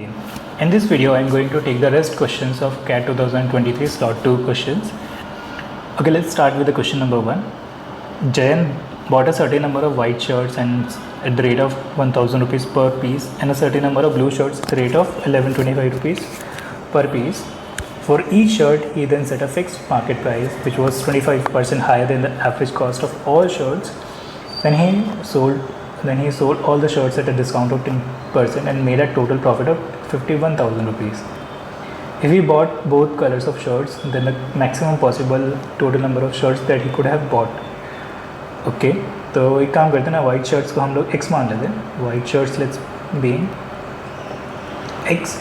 In this video, I am going to take the rest questions of CAT 2023 slot 2 questions. Okay, let's start with the question number 1. Jayan bought a certain number of white shirts and at the rate of 1000 rupees per piece and a certain number of blue shirts at the rate of 1125 rupees per piece. For each shirt, he then set a fixed market price which was 25% higher than the average cost of all shirts. Then he sold all the shirts at a discount of 10% and made a total profit of 51,000 rupees. If he bought both colors of shirts, then the maximum possible total number of shirts that he could have bought. Okay तो एक काम करते हैं ना, white shirts को हम लोग x मान लेते हैं. White shirts let's be x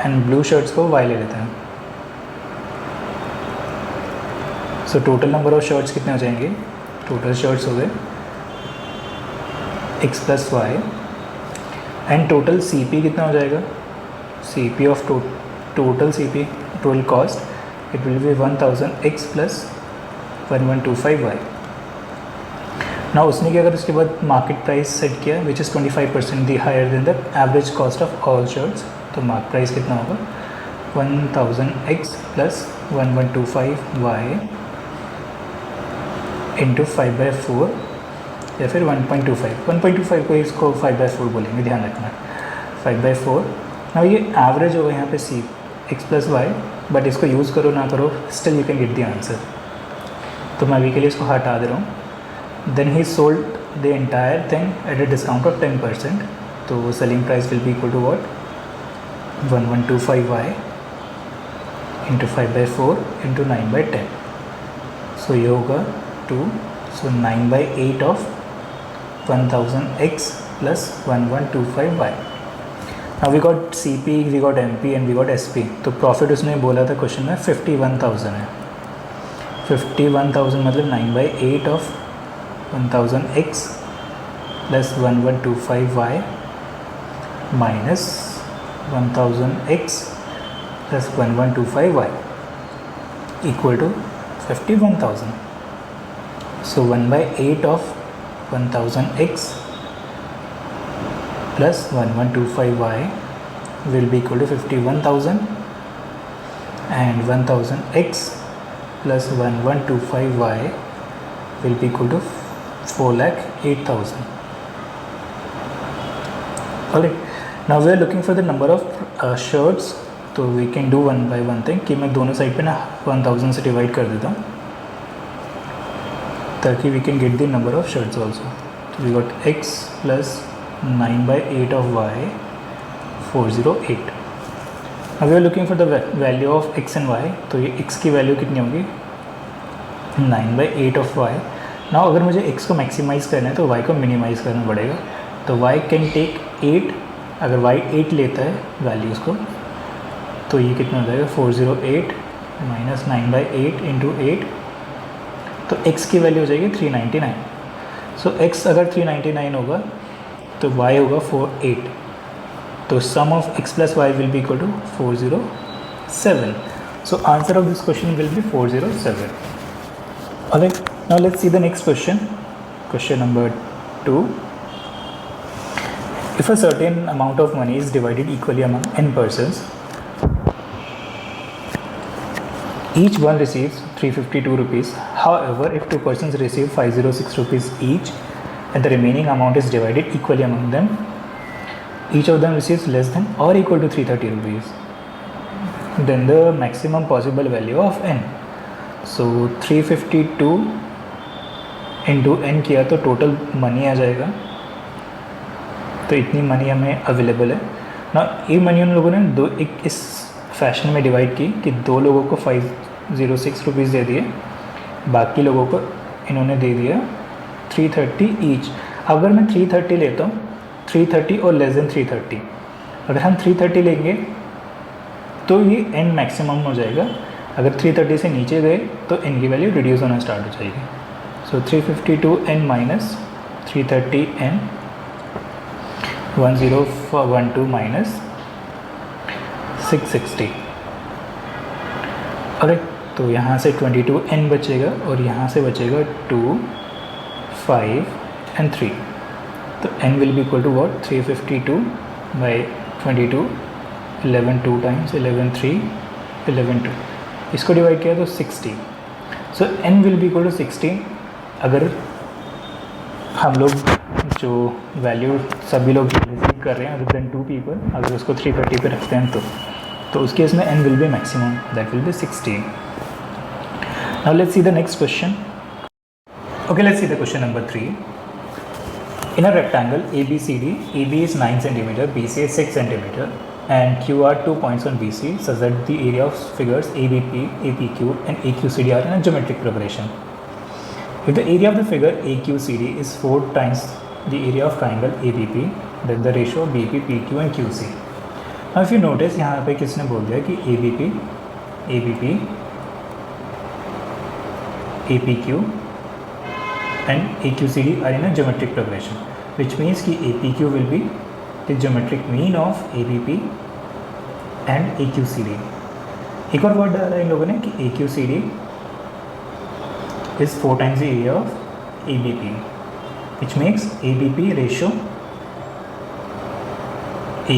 and blue shirts को y ले लेते हैं. So total number of shirts कितने हो जाएंगे? टोटल शर्ट्स हो गए x plus Y and total CP कितना हो जाएगा? CP of total CP total cost it will be 1000x plus 1125y. ना उसने क्या, अगर उसके बाद मार्केट प्राइस सेट किया which is 25% the higher than the average cost of all shirts, तो मार्केट प्राइस कितना होगा? 1000x प्लस 1125y इंटू 5/4 या फिर 1.25 को इसको 5/4 बोलेंगे, ध्यान रखना 5/4. ना ये एवरेज होगा यहाँ पे C x plus Y, but इसको यूज़ करो ना करो still you can get the answer. तो मैं अभी के लिए इसको हटा दे रहा हूँ. Then he sold the entire thing at a discount of 10%. तो selling price will be equal to what? 1125y into 5/4 into 9/10. So ये होगा 2. So 9/8 of 1000x plus 1125y. Now we got CP, we got MP and we got SP. तो profit उसने बोला था question में 51,000 है. 51,000 मतलब 9/8 of 1000x plus 1125y minus 1000x plus 1125y equal to 51,000. So 1/8 of 1000x plus 1125y will be equal to 51,000 and 1000x plus 1125y will be equal to 4,08,000. Alright, now we are looking for the number of shirts. तो we can do one by one thing कि मैं दोनों side पे ना 1000 से divide कर देता हूँ ताकि we can get the number of shirts also. So we got x plus 9/8 of y 408. Now we are looking for the value of x and y. तो ये x की वैल्यू कितनी होगी? 9/8 of y. ना अगर मुझे x को maximise करना है तो y को मिनिमाइज़ करना पड़ेगा. तो y कैन टेक 8. अगर y 8 लेता है वैल्यूज़ को तो ये कितना हो जाएगा? 408 माइनस 9/8 इंटू 8. तो x की वैल्यू हो जाएगी 399. सो x अगर 399 होगा तो y होगा 48. तो sum of x plus y will be equal to 407. So answer of this question will be 407. Alright, now let's see the next question. Question number 2. If a certain amount of money is divided equally among n persons, each one receives 352 rupees. However, if two persons receive 506 rupees each and the remaining amount is divided equally among them, each of them receives less than or equal to 330 rupees. Then the maximum possible value of n. So 352 into n किया तो total money आ जाएगा. तो इतनी money हमें available है ना. ये money उन लोगों ने एक इस फैशन में डिवाइड की कि 2 लोगों को 506 रुपीज़ दे दिए, बाकी लोगों को इन्होंने दे दिया 330 ईच. अगर मैं 330 लेता हूँ, 330 और लेस देन 330, अगर हम 330 लेंगे तो ये n मैक्सिमम हो जाएगा. अगर 330 से नीचे गए तो n की वैल्यू रिड्यूस होना स्टार्ट हो जाएगी. सो 352n माइनस 330n 1012 माइनस 660. अरे तो यहाँ से 22n बचेगा और यहाँ से बचेगा 2, 5 and 3. तो n will be equal to what? 352 by 22 11 2 times 11 3 11 2, इसको डिवाइड किया तो 60. So n will be equal to 60 अगर हम लोग जो वैल्यू सभी लोग रिसीव कर रहे हैं अदर देन 2 पीपल, अगर उसको 330 पे रखते हैं तो उस केस में n will B maximum, that will B 60. Now let's see the next question. Okay, let's see the question number 3. In a rectangle ABCD, AB is 9 cm, BC is 6 cm, and Q are 2 points on BC, such that the area of figures ABP, APQ, and AQCD are in a geometric progression. If the area of the figure AQCD is 4 times the area of triangle ABP, then the ratio of BP, PQ, and QC. Now, if you notice, यहाँ पे किसने बोल दिया कि ABP, ABP, APQ and AQCD are in a geometric progression, which means कि APQ will be the geometric mean of ABP and AQCD. एक और word डाला इन लोगों ने कि AQCD is 4 times the area of ABP, which makes ABP ratio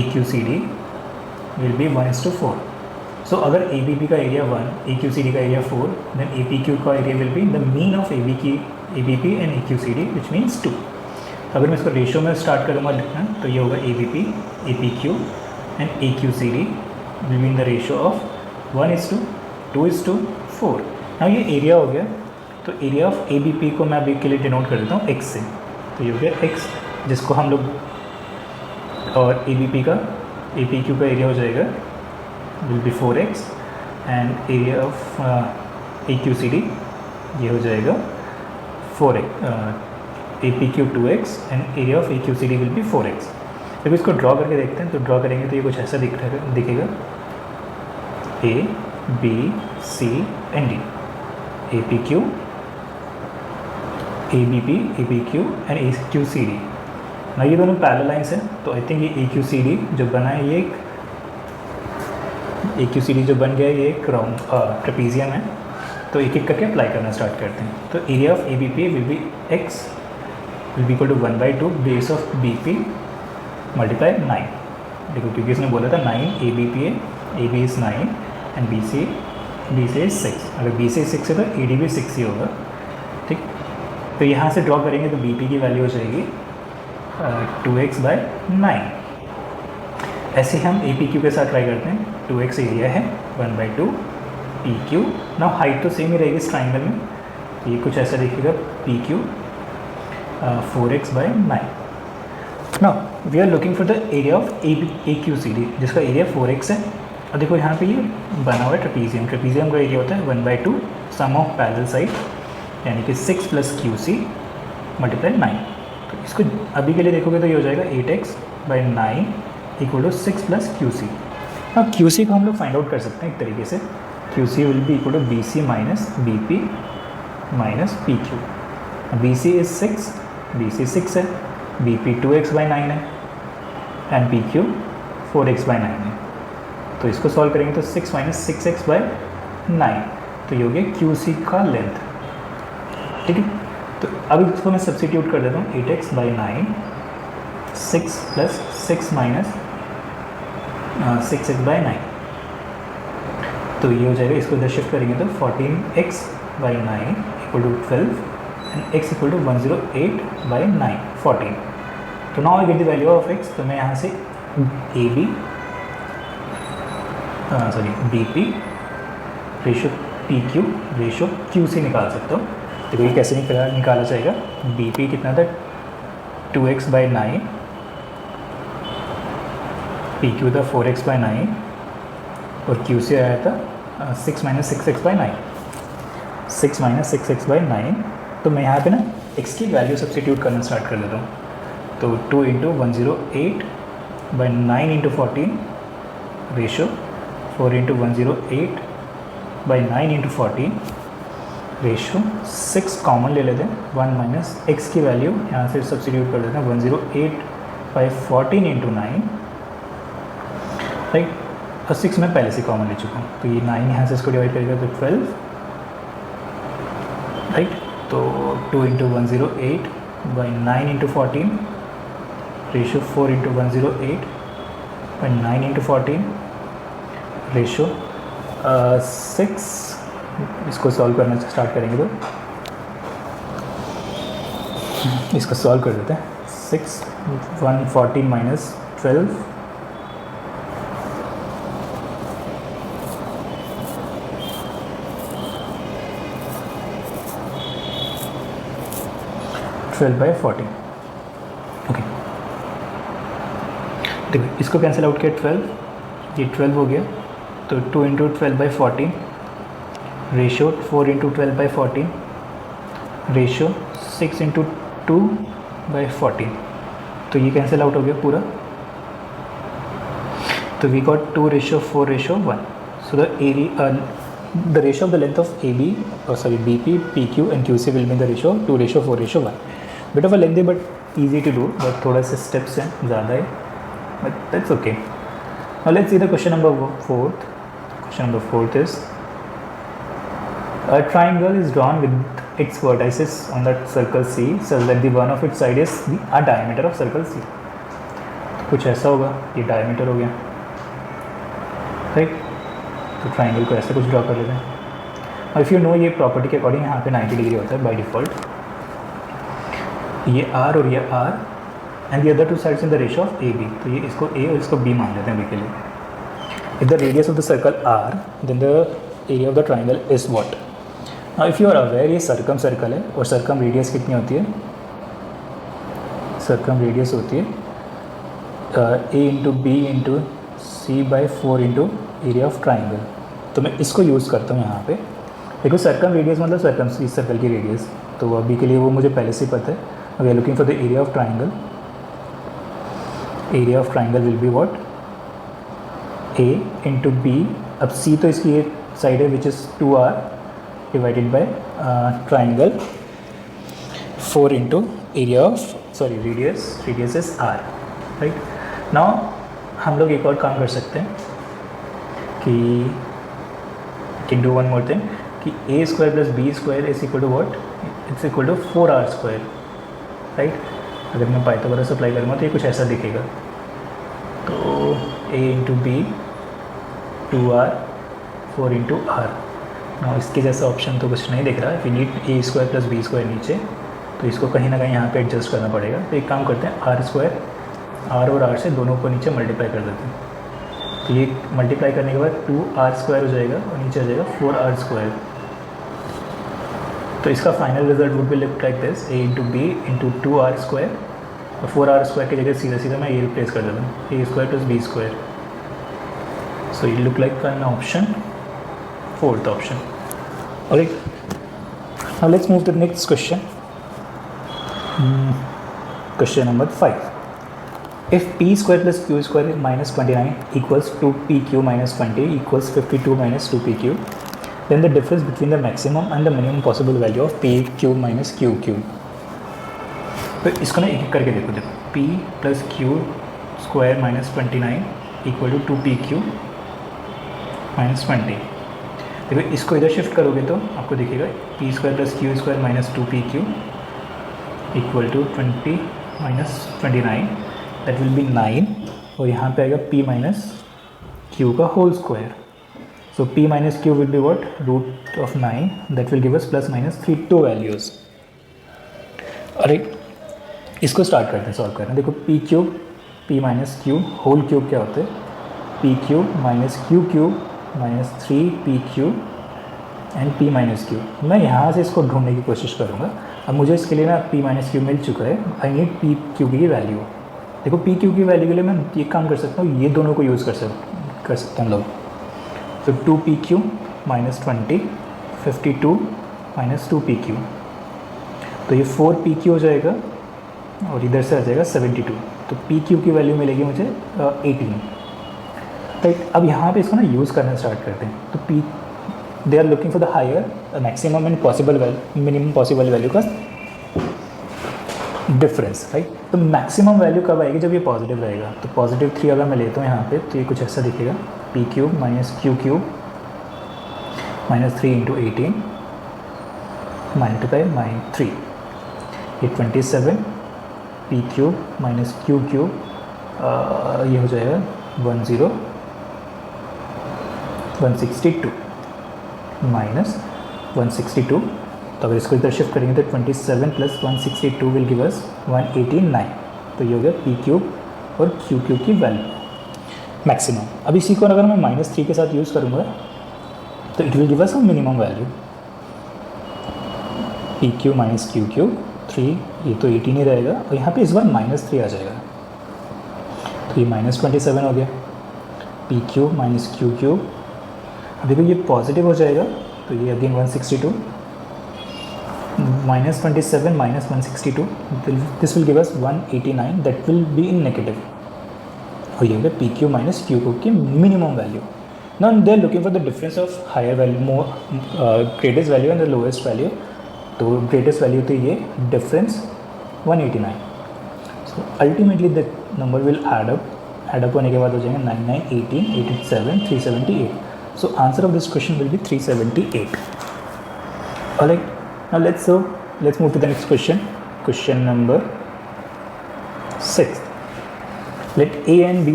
AQCD will be 1:4. So अगर ABP का area 1, AQCD का एरिया 4, then APQ का area will be the mean of ABP and AQCD, which means 2. अगर मैं इसको ratio में start करूँगा लिखना तो ये होगा ABP, APQ and AQCD will be in the ratio of 1:2:4. now ये एरिया हो गया, तो एरिया ऑफ ABP को मैं अभी के लिए डिनोट कर देता हूँ x से, तो ये हो गया x, जिसको हम लोग, और APQ का एरिया हो जाएगा will be 4x and area of AQCD ये हो जाएगा 4x, APQ 2x and area of AQCD will be 4x. जब इसको ड्रॉ करके देखते हैं तो ड्रॉ करेंगे तो ये कुछ ऐसा दिखेगा A, B, C and D, APQ, ABP, APQ and AQCD. ना ये दोनों पैरेलल लाइंस हैं, तो आई थिंक ये AQCD जो बना है ये AQCD जो बन गया है ये एक राउंड ट्रेपीजियम है. तो एक एक करके अप्लाई करना स्टार्ट करते हैं. तो area of ABP will be x will be equal to 1/2 base of BP multiply 9. देखो क्योंकि इसने बोला था 9 ABP है, AB is 9 and BC is 6. अगर BC 6 है तो AD भी 6 ही होगा. ठीक, तो यहाँ से ड्रॉ करेंगे तो BP की वैल्यू हो जाएगी 2x/9. ऐसे हम APQ के साथ ट्राई करते हैं. 2x एरिया है, 1/2 PQ. नाउ हाइट तो सेम ही रहेगी इस ट्राइंगल में, तो ये कुछ ऐसा दिखेगा PQ 4x/9. Now we are looking for the area of AQCD जिसका एरिया 4x है. और देखो यहाँ पे ये बना हुआ है ट्रेपीजियम का एरिया होता है 1/2 सम ऑफ पैरेलल साइड, यानी कि 6 + QC मल्टीप्लाई 9. तो इसको अभी के लिए देखोगे तो ये हो जाएगा 8x/9 इक्वल टू 6 + QC. अब QC को हम लोग फाइंड आउट कर सकते हैं एक तरीके से. QC will be equal to BC minus BP minus PQ. BC is 6, BC 6 है, BP 2x/9 है एंड PQ 4x/9 है. तो इसको सॉल्व करेंगे तो 6 - 6x/9, तो ये हो गया QC का लेंथ. ठीक है, तो अब इसको मैं सब्स्टिट्यूट कर देता हूँ 8x/9, 6 + 6 माइनस 6x/9, तो ये हो जाएगा. इसको इधर शिफ्ट करेंगे तो 14x/9 equal to 12 and x equal to 108/9 14. तो now I get the value of x. तो मैं यहाँ से BP ratio PQ ratio QC निकाल सकता हूँ. देखो ये कैसे निकाला जाएगा. BP कितना था 2x/9, PQ था 4x/9 और QC आया था 6 - 6x/9. 6 - 6x/9. तो मैं यहाँ पे ना x की वैल्यू सब्स्टिट्यूट करना स्टार्ट कर देता हूँ. तो 2 × 108/9 × 14 रेशो 4 × 108/9 × 14 रेशो 6 कॉमन ले लेते हैं. 1 - x की वैल्यू यहाँ से सब्स्टिट्यूट कर देते हैं 108/14 × 9, राइट. और 6 मैं पहले से कॉमन ले चुका हूँ, तो ये 9 यहाँ से इसको डिवाइड करेगा तो 12, राइट. तो 2 × 108/9 × 14 रेशो 4 × 108/9 × 14 रेशो 6, इसको सॉल्व करना स्टार्ट करेंगे तो इसको सॉल्व कर देते हैं। 6 140 माइनस 12 12/40। ओके, देखो इसको कैंसिल आउट किया 12, ये 12 हो गया, तो 2 into 12/14 ratio 4 into 12/14 ratio 6 into 2/14, तो ये कैंसिल आउट हो गया पूरा, तो we got 2:4:1। So the ratio of the length of AB BP, PQ and QC will be the ratio 2:4:1। Bit of a lengthy but easy to do, but थोड़ा से steps हैं ज़्यादा है, but that's okay. Now let's see the question number 4। Question number 4 is a triangle is drawn with its vertices on the circle C such that the one of its side is a diameter of circle C। तो कुछ ऐसा होगा, ये diameter हो गया, right. तो triangle को ऐसे कुछ ड्रॉ कर लेते हैं। और इफ़ यू नो ये प्रॉपर्टी के अकॉर्डिंग यहाँ पे 90 डिग्री होता है बाय डिफ़ॉल्ट। ये R और ये R and the other two sides in the ratio of AB, तो ये इसको A और इसको B मान लेते हैं B के लिए। If the radius of the circle R then the area of the triangle is what. Now if you are aware ये सर्कम सर्कल है, और सर्कम रेडियस कितनी होती है, सर्कम रेडियस होती है A into B into C/4 into area of triangle. तो मैं इसको यूज़ करता हूँ यहाँ पे। देखो सर्कम रेडियस मतलब सर्कम इस सर्कल की रेडियस, तो अभी के लिए वो मुझे पहले से पता है। We are looking for the area of triangle. Area of triangle will be what, A into B। अब C तो इसकी एक साइड है which is 2R divided by triangle 4 into area of radius is R, right. Now हम लोग एक और काम कर सकते हैं कि can do one more thing कि A² + B² is equal to what, it's equal to 4R², right. अगर मैं पाइथागोरस अप्लाई करूँगा तो ये कुछ ऐसा दिखेगा। तो A into B 2R 4 into R। ना इसके जैसा ऑप्शन तो कुछ नहीं दिख रहा है। वी नीड A² + B² नीचे, तो इसको कहीं ना कहीं यहाँ पे एडजस्ट करना पड़ेगा। तो एक काम करते हैं R² R और R से दोनों को नीचे मल्टीप्लाई कर देते हैं। तो ये मल्टीप्लाई करने के बाद 2R² हो जाएगा और नीचे आ जाएगा 4R²। तो इसका final result would be look like this, A into B into 2R² और 4R² की जगह सीधा मैं ये रिप्लेस कर देता हूँ, A² + B²। सो ये look like an option, fourth option. Okay, now let's move to the next question. Question number 5। If P² + Q² minus 29 equals 2PQ minus 20 equals 52 minus 2PQ, then the difference between the maximum and the minimum possible value of PQ minus QQ। तो इसको ना एक एक करके देखो। P + Q² minus 29 equal to 2PQ minus 20। देखो इसको इधर शिफ्ट करोगे तो आपको दिखेगा P² + Q² minus 2PQ equal to 20 minus 29, that will be 9, और यहाँ पे आएगा P minus Q का whole square. So P minus Q will be what, √9, that will give us ±3 2 values. अरे इसको स्टार्ट करते हैं सॉल्व करना। देखो PQ P minus Q whole cube क्या होते हैं, PQ minus QQ minus 3PQ and P minus Q। मैं यहाँ से इसको ढूंढने की कोशिश करूँगा। अब मुझे इसके लिए ना P minus Q मिल चुका है, आई नीड PQ की वैल्यू। देखो PQ की वैल्यू के लिए मैं ये काम कर सकता हूँ, ये दोनों को यूज़ कर सकते हैं हम लोग। तो 2PQ minus 20 52 minus 2PQ, तो ये 4PQ हो जाएगा और इधर से आ जाएगा 72। तो PQ की वैल्यू मिलेगी मुझे 18, राइट। अब यहाँ पे इसको ना यूज़ करना स्टार्ट करते हैं। तो they are looking for the higher maximum and minimum possible value का डिफरेंस, राइट। तो मैक्सिमम वैल्यू कब आएगी, जब ये पॉजिटिव रहेगा। तो +3 अगर मैं लेता हूँ यहाँ पे, तो ये कुछ ऐसा दिखेगा, PQ minus QQ minus 3 into 18 multiply by 3, ये 27 PQ minus QQ ये हो जाएगा 10 162 माइनस 162, तो अगर इसको इधर शिफ्ट करेंगे तो 27 प्लस 162 विल गिव अस 189, तो ये हो गया पी क्यूब और क्यू क्यूब की वैल्यू मैक्सिमम। अब इसी को अगर मैं -3 के साथ यूज़ करूँगा तो it will give us a minimum value, P q minus q cube 3, ये तो 18 ही रहेगा और यहाँ पे इस बार -3 आ जाएगा, तो ये -27 हो गया, p cube minus q cube. अब देखो ये पॉजिटिव हो जाएगा तो ये again 162 -27 minus 162, this will give us 189, that will be in negative, और ये हो गया p q minus q cube की minimum value. Now they are looking for the difference of higher value, more greatest value and the lowest value, तो greatest value तो ये difference 189, so ultimately the number will add up होने के बाद हो जाएंगे 99, 18, 87, 378, so answer of this question will be 378. Alright, now let's move to the next question. Question number 6. Let a and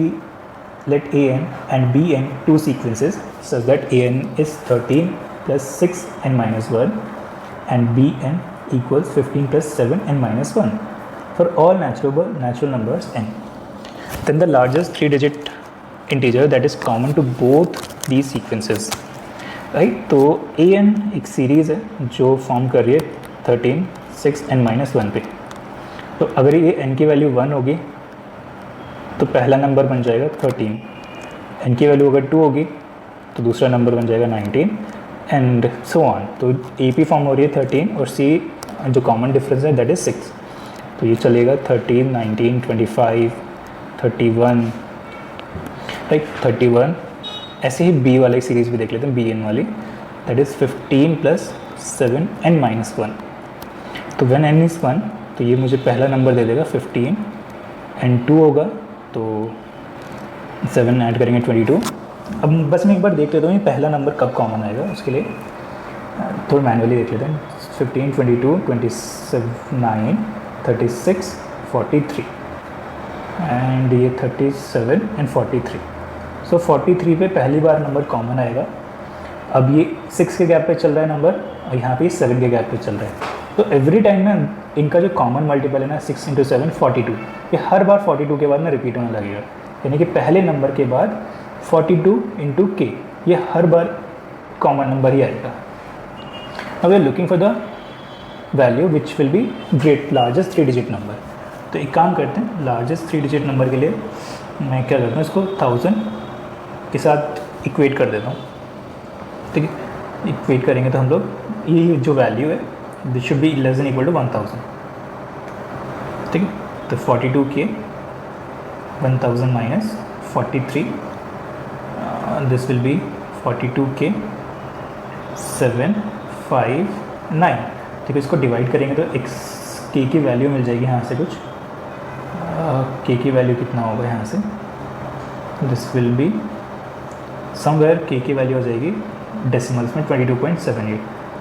b n two sequences such that a n is 13 plus 6 n minus 1 and b n equals 15 plus 7 n minus 1 for all natural numbers n. Then the largest 3-digit integer that is common to both these sequences, right. तो A N एक series है जो form कर रही है 13, 6 n minus 1 पे, तो अगर ये n की वैल्यू 1 होगी तो पहला नंबर बन जाएगा 13, n की वैल्यू अगर 2 होगी तो दूसरा नंबर बन जाएगा 19 एंड सो ऑन। तो ए पी फॉर्म हो रही है 13 और सी जो कॉमन डिफरेंस है दैट इज़ 6, तो ये चलेगा 13, 19, 25, 31, राइट 31। ऐसे ही बी वाले सीरीज़ भी देख लेते हैं, बी एन वाली, that is 15 plus 7 n minus 1, तो व्हेन n इज़ 1 तो ये मुझे पहला नंबर दे देगा 15, एंड 2 होगा तो 7 ऐड करेंगे 22। अब बस मैं एक बार देख लेता हूँ ये पहला नंबर कब कॉमन आएगा, उसके लिए थोड़ा मैनुअली देख लेते हैं। 15, 22, 29, 36, 43 एंड ये 37 एंड 43, सो 43 पे पहली बार नंबर कॉमन आएगा। अब ये 6 के गैप पे चल रहा है नंबर और यहाँ पे 7 के गैप पे चल रहा है, तो एवरी टाइम ना इनका जो कॉमन मल्टीपल है ना 6 × 7 42, ये हर बार 42 के बाद ना रिपीट होने लगेगा, यानी कि पहले नंबर के बाद 42 × k, ये हर बार कॉमन नंबर ही आएगा। अब we are looking for the value which will be largest 3-digit number. तो एक काम करते हैं, लार्जेस्ट 3-digit नंबर के लिए मैं क्या करता हूँ, इसको 1000 के साथ इक्वेट कर देता हूँ, ठीक है। इक्वेट करेंगे तो हम लोग ये जो वैल्यू है this should be less than equal to 1000, ठीक है। तो 42k 1000 minus 43, this will B 42k 759, ठीक है। इसको डिवाइड करेंगे तो x k की वैल्यू मिल जाएगी यहाँ से कुछ, k की वैल्यू कितना होगा यहाँ से, this will be somewhere k की वैल्यू हो जाएगी डेसिमल्स में 22.78।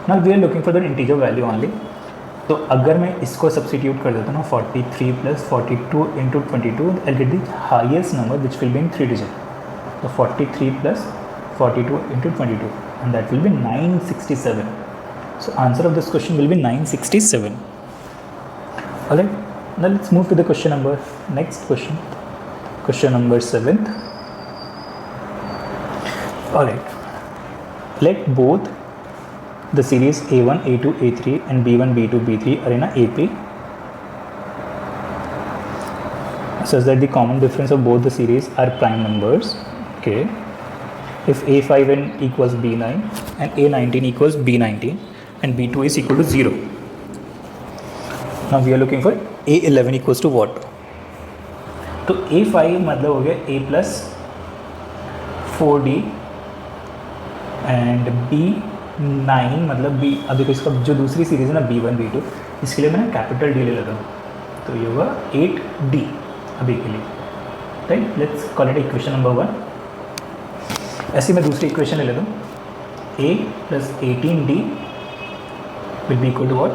Now we are looking for the integer value only, तो अगर मैं इसको सब्सटीट्यूट कर देता हूँ 43 plus 42 into 22, I get the highest number which will be in 3-digit, तो 43 plus 42 into 22 and that will be 967, so answer of this question will be 967. Alright, now let's move to the question number, next question number 7th. Alright, let both the series A1, A2, A3 and B1, B2, B3 are in a AP such that the common difference of both the series are prime numbers. Okay, if A5n equals B9 and A19 equals B19 and B2 is equal to 0. Now we are looking for A11 equals to what? तो A5 मतलब हो गया A plus 4D and B9 मतलब B, अब देखो इसका जो दूसरी सीरीज़ है ना B1, B2, इसके लिए मैंने कैपिटल D ले लेता हूँ, तो ये होगा 8D अभी के लिए, right. Let's call it equation number 1। ऐसे मैं दूसरी इक्वेशन ले लेता हूँ, A plus 18D will be equal to what?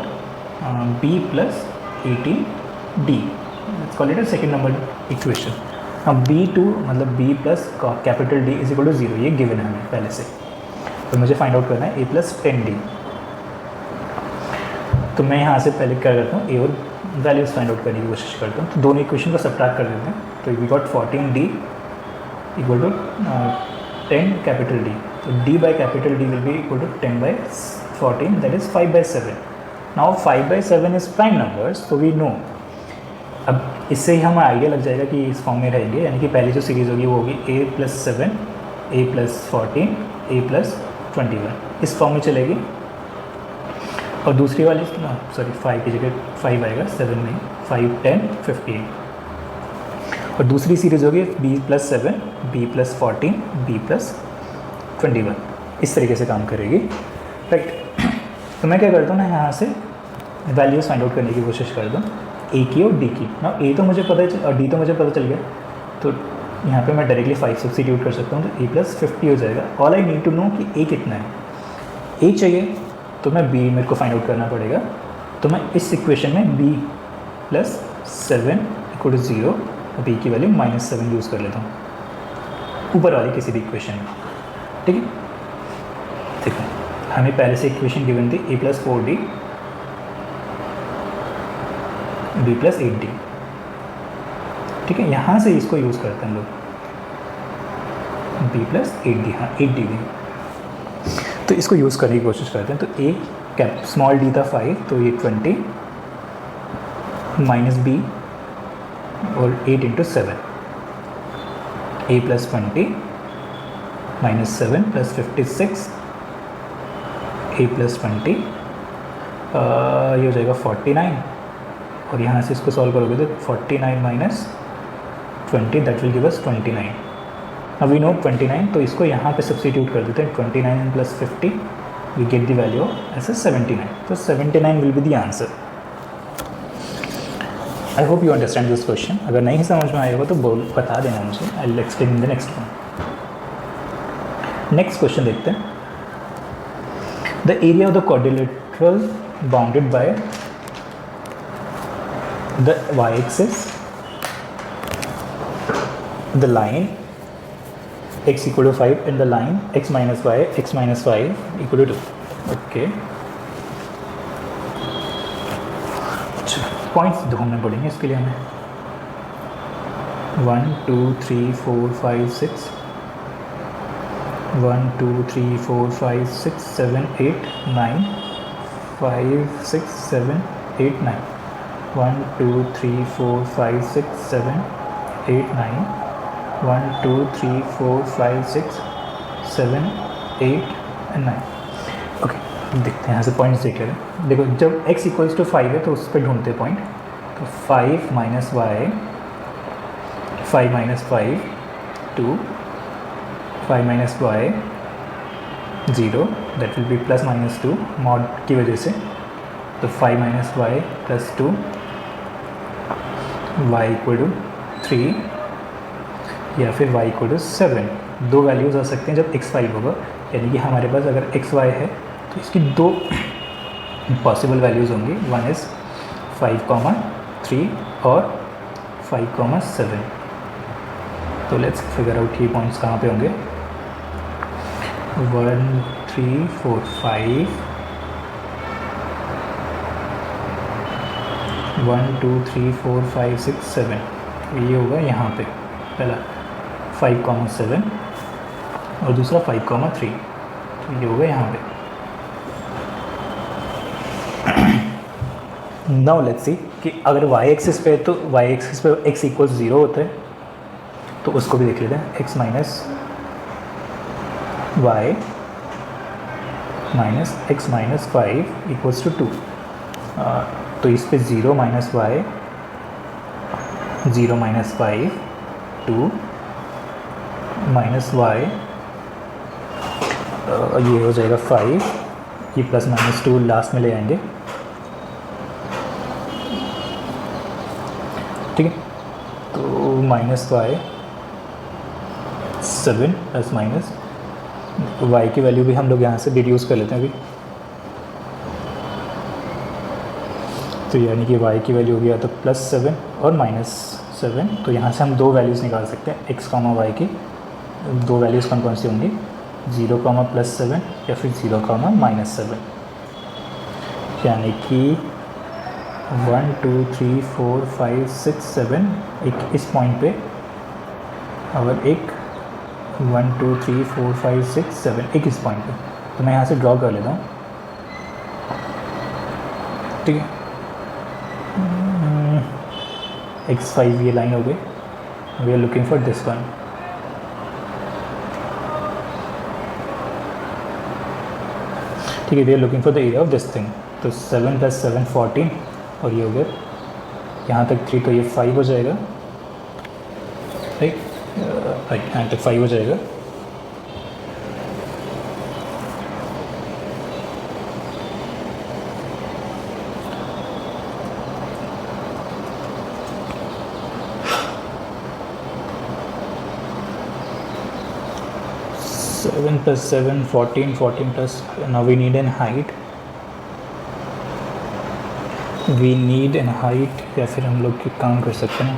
B plus 18D. Let's call it a second number equation. अब B2 मतलब B plus capital D is equal to 0, ये given है हमें पहले से, तो मुझे फाइंड आउट करना है A प्लस 10D। तो मैं यहाँ से पहले क्या करता हूँ, A और वैल्यूज फाइंड आउट करने की कोशिश करता हूँ। तो दोनों इक्वेशन को सब्ट्रैक्ट कर देते हैं, तो we got 14D equal to 10 capital D। तो D by capital D will be equal to 10 by 14, that is 5/7। नाउ 5/7 इज प्राइम नंबर्स, तो वी नो, अब इससे ही हमें आइडिया लग जाएगा कि इस फॉर्म में रहेंगे, यानी कि पहली जो सीरीज़ होगी वो होगी A plus 7, A plus 14, A plus 21, इस फॉर्म में चलेगी। और दूसरी वाली सॉरी 5 की जगह 5 आएगा, 7 नहीं, 5, 10, 15। और दूसरी सीरीज़ होगी B plus 7, B plus 14, B plus 21, इस तरीके से काम करेगी, राइट। तो मैं क्या करता हूँ ना, यहाँ से वैल्यूज़ फाइंड आउट करने की कोशिश करता हूँ, A की और D की। ना A तो मुझे पता है और D तो मुझे पता चल गया, तो यहाँ पे मैं डायरेक्टली 5 सब्स्टिट्यूट कर सकता हूँ, तो A प्लस 50 हो जाएगा। All I need to know कि A कितना है। A चाहिए तो मैं B मेरे को फाइंड आउट करना पड़ेगा, तो मैं इस इक्वेशन में B प्लस 7 इक्वल टू 0 और B की वैल्यू -7 यूज़ कर लेता हूँ ऊपर वाली किसी भी इक्वेशन में, ठीक है। देखो हमें पहले से इक्वेशन गिवन थी A plus 4D B plus 8D, ठीक है। यहाँ से इसको यूज़ करते हैं हम लोग, B प्लस 8D, हाँ 8D भी, तो इसको यूज़ करने की कोशिश करते हैं। तो A कैप स्मॉल d था 5, तो ये 20 माइनस B और 8 into 7, A plus 20 minus 7 plus 56, A plus 20, ये हो जाएगा 49, और यहाँ से इसको सॉल्व करोगे तो 49 माइनस 20 दैट विल गिव अस 29। अब वी नो 29, तो इसको यहाँ पे सब्स्टिट्यूट कर देते हैं, 29 plus 50 we get the value as a 79, तो 79 will be the answer. I hope you understand this question. अगर नहीं समझ में आएगा तो बता देना मुझे, I will explain in the next one. Next question देखते हैं। The area of the quadrilateral bounded by the y-axis, the line x equal to 5 and the line x minus y, x minus 5 equal to 2. Okay. Points ढूंढने पड़ेंगे इसके लिए हमें। 1 2 3 4 5 6 1 2 3 4 5 6 7 8 9 5 6 7 8 9 1 2 3 4 5 6 7 8 9 1 2 3 4 5 6 7 8 and 9। Okay, देखते हैं यहाँ से पॉइंट्स देख लेते हैं। देखो जब x इक्वल्स टू 5 है तो उस पर ढूंढते पॉइंट, तो 5 minus y 5 minus 5 2 5 minus y 0, that will be plus minus 2 mod की वजह से, तो 5 minus y plus 2 y equal to 3 या फिर y इक्वल टू 7। दो वैल्यूज़ आ सकते हैं जब x 5 होगा, यानी कि हमारे पास अगर x y है तो इसकी दो पॉसिबल वैल्यूज़ होंगी, वन इज़ 5, 3 और 5, 7। तो लेट्स फिगर आउट ये पॉइंट्स कहाँ पे होंगे। 1 3 4 5 1 2 3 4 5 6 7, ये होगा यहाँ पे पहला 5, 7 और दूसरा 5, 3, तो ये होगा यहाँ पे। नाउ लेट्स सी कि अगर y एक्सिस पे है तो y एक्सिस पे x इक्वल्स 0 होता है, तो उसको भी देख लेते हैं। x minus y minus x minus 5 equals to 2, तो इस पे 0 minus y 0 minus 5 2 minus y, ये हो जाएगा 5, ये प्लस माइनस 2 लास्ट में ले आएंगे, ठीक है। तो minus y 7 plus minus y की वैल्यू भी हम लोग यहाँ से डिड्यूस कर लेते हैं अभी, तो यानी कि y की वैल्यू हो गया तो +7 और 7, तो यहाँ से हम दो वैल्यूज़ निकाल सकते हैं x कॉमा वाई की। दो वैल्यूज़ कौन कौन सी होंगी, 0 कॉमा +7 या फिर 0 कॉमा -7, यानी कि 1 2 3 4 5 6 7 एक इस पॉइंट पे और एक 1 2 3 4 5 6 7 एक इस पॉइंट पे। तो मैं यहाँ से ड्रॉ कर लेता हूँ, ठीक है। x5 ये लाइन हो गई, we are looking for this one. ठीक है, we are looking for the area of this thing. तो 7 + 7 14 और ये हो गया यहाँ तक 3, तो ये 5 हो जाएगा, राइट राइट, यहाँ तक 5 हो जाएगा। Seven plus 7 14, 14 plus, now we need an height, या फिर हम लोग काम कर सकते हैं,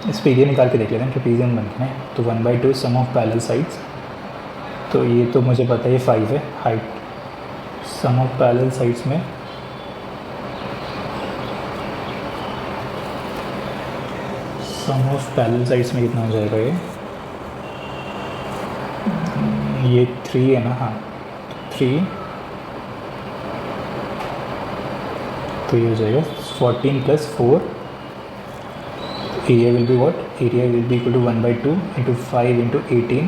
इस पे एरिया निकाल के देख लेते हैं, ट्रेपेजियम बनते हैं। तो 1/2 सम ऑफ पैरेलल साइड्स, तो ये तो मुझे पता है ये 5 है height. Sum of parallel sides में में कितना हो जाएगा, ये 3 है ना, हाँ 3, तो ये हो जाएगा 14 + 4, area will be what, area will be equal to 1/2 × 5 × 18,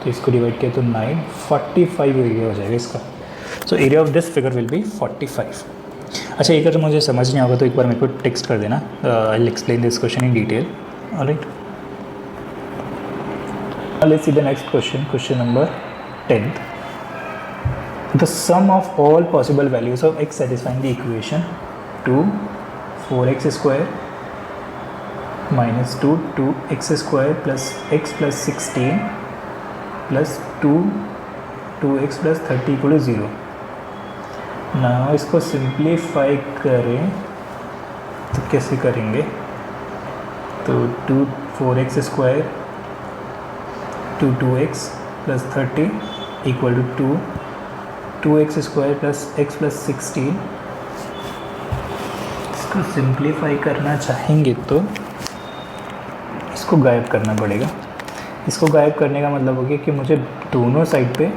तो इसको डिवाइड किया तो 9, 45 एरिया हो जाएगा इसका। So area of this figure will be 45। अच्छा, एक अगर मुझे समझ नहीं आएगा तो एक बार मेरे को टेक्स्ट कर देना, आई will explain this question in detail, alright. Let's see the next question, question number 10. The sum of all possible values of x satisfying the equation 2 4x square minus 2 2x square plus x plus 16 plus 2 2x plus 30 equal to 0. Now इसको simplify करें तो कैसे करेंगे, तो 2 4x square 2x plus 30 equal to 2x square plus x plus 16। इसको simplify करना चाहेंगे तो इसको गायब करना पड़ेगा। इसको गायब करने का मतलब हो गया कि मुझे दोनों साइड पे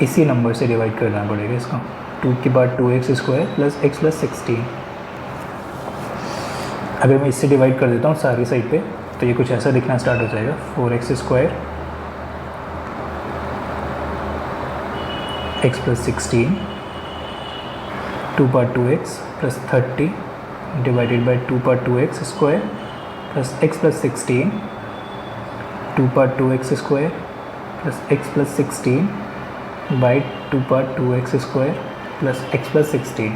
इसी नंबर से डिवाइड करना पड़ेगा इसको, 2 के बाद 2x square plus x plus 16। अगर मैं इससे डिवाइड कर देता हूँ सारी साइड पे, तो ये कुछ ऐसा दिखना स्टार्ट हो जाएगा, 4x square x plus 16 2 part 2x plus 30 divided by 2 part 2x square plus x plus 16 2 part 2x square plus x plus 16 by 2 part 2x square plus x plus 16।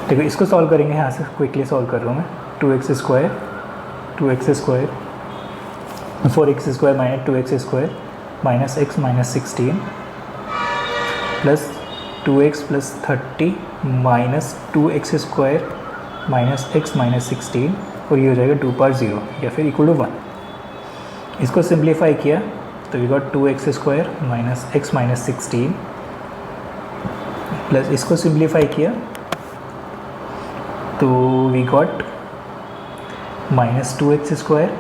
देखो इसको सॉल्व करेंगे, यहाँ से क्विकली सॉल्व कर रहा हूँ मैं। 2x square 4x square minus 2x square minus x minus 16 plus 2x plus 30 minus 2x square minus x minus 16, और ये हो जाएगा 2 part 0 या फिर इक्वल टू 1। इसको सिंप्लीफाई किया तो we got 2x square minus x minus 16 plus इसको सिंप्लीफाई किया तो we got minus 2x square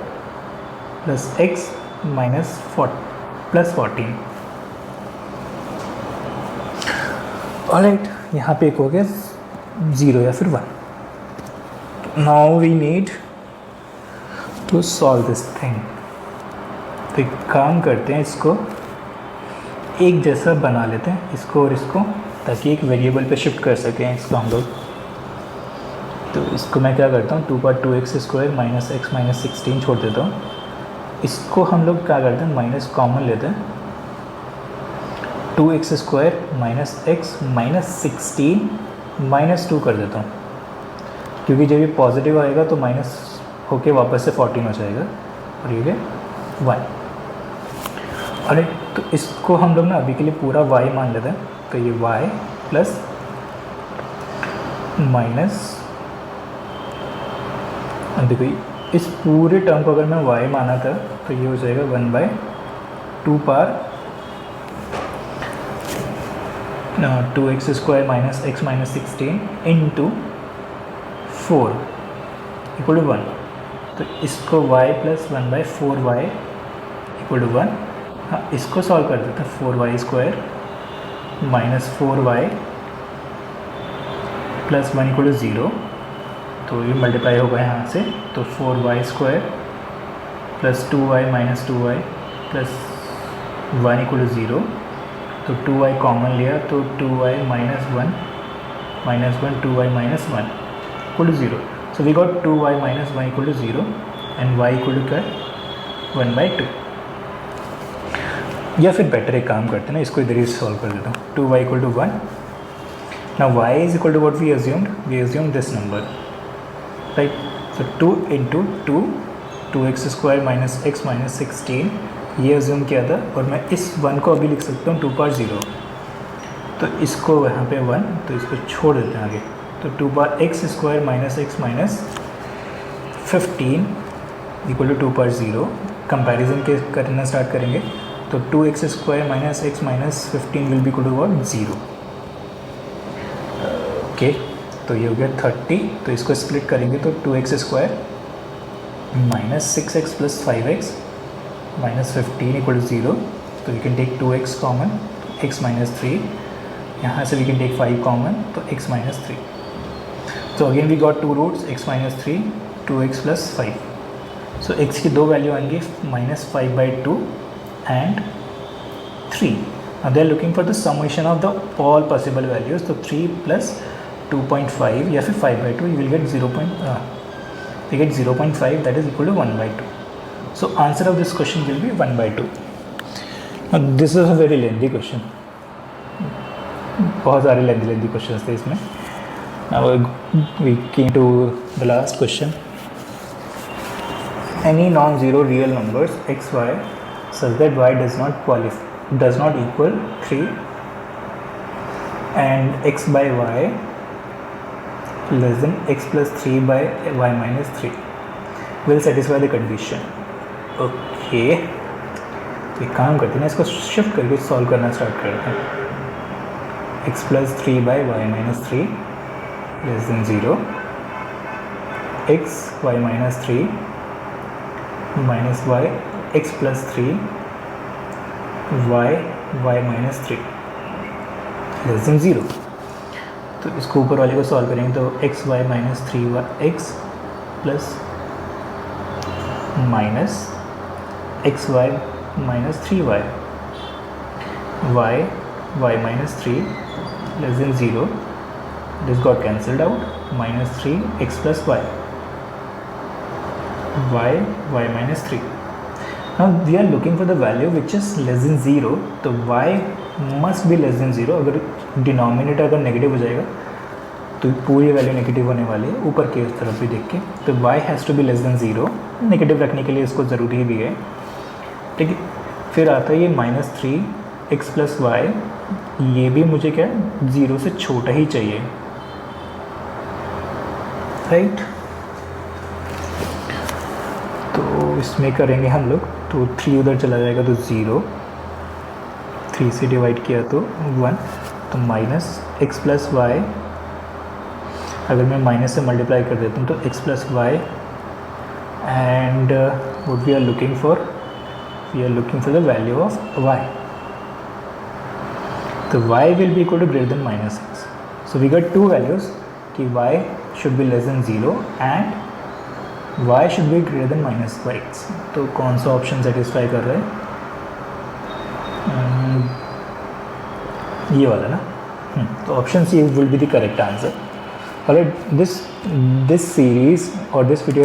plus x minus 14। Alright, यहाँ पे एक हो गया 0 या फिर 1। Now we need to solve this thing. तो एक काम करते हैं, इसको एक जैसा बना लेते हैं इसको और इसको, ताकि एक वेरिएबल पे शिफ्ट कर सकें इसको हम लोग। तो इसको मैं क्या करता हूँ, 2 part 2x square minus x minus 16 छोड़ देता हूँ। इसको हम लोग क्या करते हैं, माइनस कॉमन लेते हैं, 2x square minus x minus 16 minus 2 कर देता हूँ, क्योंकि जब ये पॉजिटिव आएगा तो माइनस होके वापस से 14 हो जाएगा और ये 1। अरे तो इसको हम लोग ना अभी के लिए पूरा y मान लेते हैं। तो ये y प्लस माइनस अब देखो इस पूरे टर्म को अगर मैं y माना था तो ये हो जाएगा 1/2 power 2x² minus x minus 16 into 4 equal to 1। तो इसको y plus 1/4y equal to 1। हाँ, इसको सॉल्व कर देते हैं। 4y² minus 4y plus 1 equal to 0। तो ये मल्टीप्लाई होगा यहाँ से, तो 4y² plus 2y minus 2y plus 1 equal to 0। तो 2y कॉमन लिया तो 2y minus 1 2y minus 1 equal to 0। So we got 2y minus 1 equal to 0 and y equal to क्या 1/2। या फिर बेटर एक काम करते हैं ना, इसको इधर ही सॉल्व कर देता हूँ। 2y equal to 1। Now y is equal to what we assumed this number, right. So 2 into 2x² minus x minus 16 ये अज्यूम किया था, और मैं इस 1 को अभी लिख सकता हूँ 2 पावर 0। तो इसको यहाँ पे 1, तो इसको छोड़ देते हैं आगे। तो 2 power x² minus x minus 15 equal to 2 power 0। Comparison के करना स्टार्ट करेंगे तो 2x² minus x minus 15 will be equal to what 0। Okay, तो ये हो गया 30। तो इसको स्प्लिट करेंगे तो 2x² minus 6x plus 5x minus 15 equal to 0। तो we can take 2x common, तो x माइनस 3। यहाँ से वी कैन टेक 5 कॉमन, तो x माइनस 3। तो again we got 2 roots, x minus 3 2x plus 5। So x की दो value आएंगी minus 5/2 and 3। Now they are looking for the summation of the all possible values. So 3 plus 2.5 या फिर 5/2 you will get 0.5 that is equal to 1/2. So answer of this question will be 1/2. Now this is a very lengthy question. बहुत सारे lengthy questions थे इसमें. Now we came to the last question. Any non-zero real numbers x, y such that y does not equal 3 and x by y less than x plus 3 by y minus 3 will satisfy the condition. Okay, तो एक काम करते हैं, इसको shift करके solve करना start करते हैं। x plus 3 by y minus 3 less than 0, x y minus 3 minus y x plus 3 y minus 3 less than 0। तो इसको ऊपर वाले को सॉल्व करेंगे तो x y minus 3 x plus minus x y minus 3y y minus 3 less than 0, this got cancelled out, minus 3x plus y minus 3। Now we are looking for the value which is less than 0, तो y must be less than 0। अगर denominator अगर negative हो जाएगा तो पूरी value negative होने वाली है, ऊपर की उस तरफ भी देख के। तो y has to be less than 0, negative रखने के लिए इसको ज़रूरी भी है, ठीक है। फिर आता है ये माइनस 3x प्लस वाई, ये भी मुझे क्या 0 से छोटा ही चाहिए, राइट। तो इसमें करेंगे हम लोग, तो 3 उधर चला जाएगा तो 0, 3 से डिवाइड किया तो 1, तो माइनस एक्स प्लस वाई, अगर मैं माइनस से मल्टीप्लाई कर देता हूँ तो x plus Y and what we are looking for the value of y, तो y will be equal to greater than minus x. So we got two values कि y should be less than 0 and y should be greater than minus x. तो कौन सा option satisfy कर रहा है, ये वाला ना। तो option C will be the correct answer. Alright, this series or this video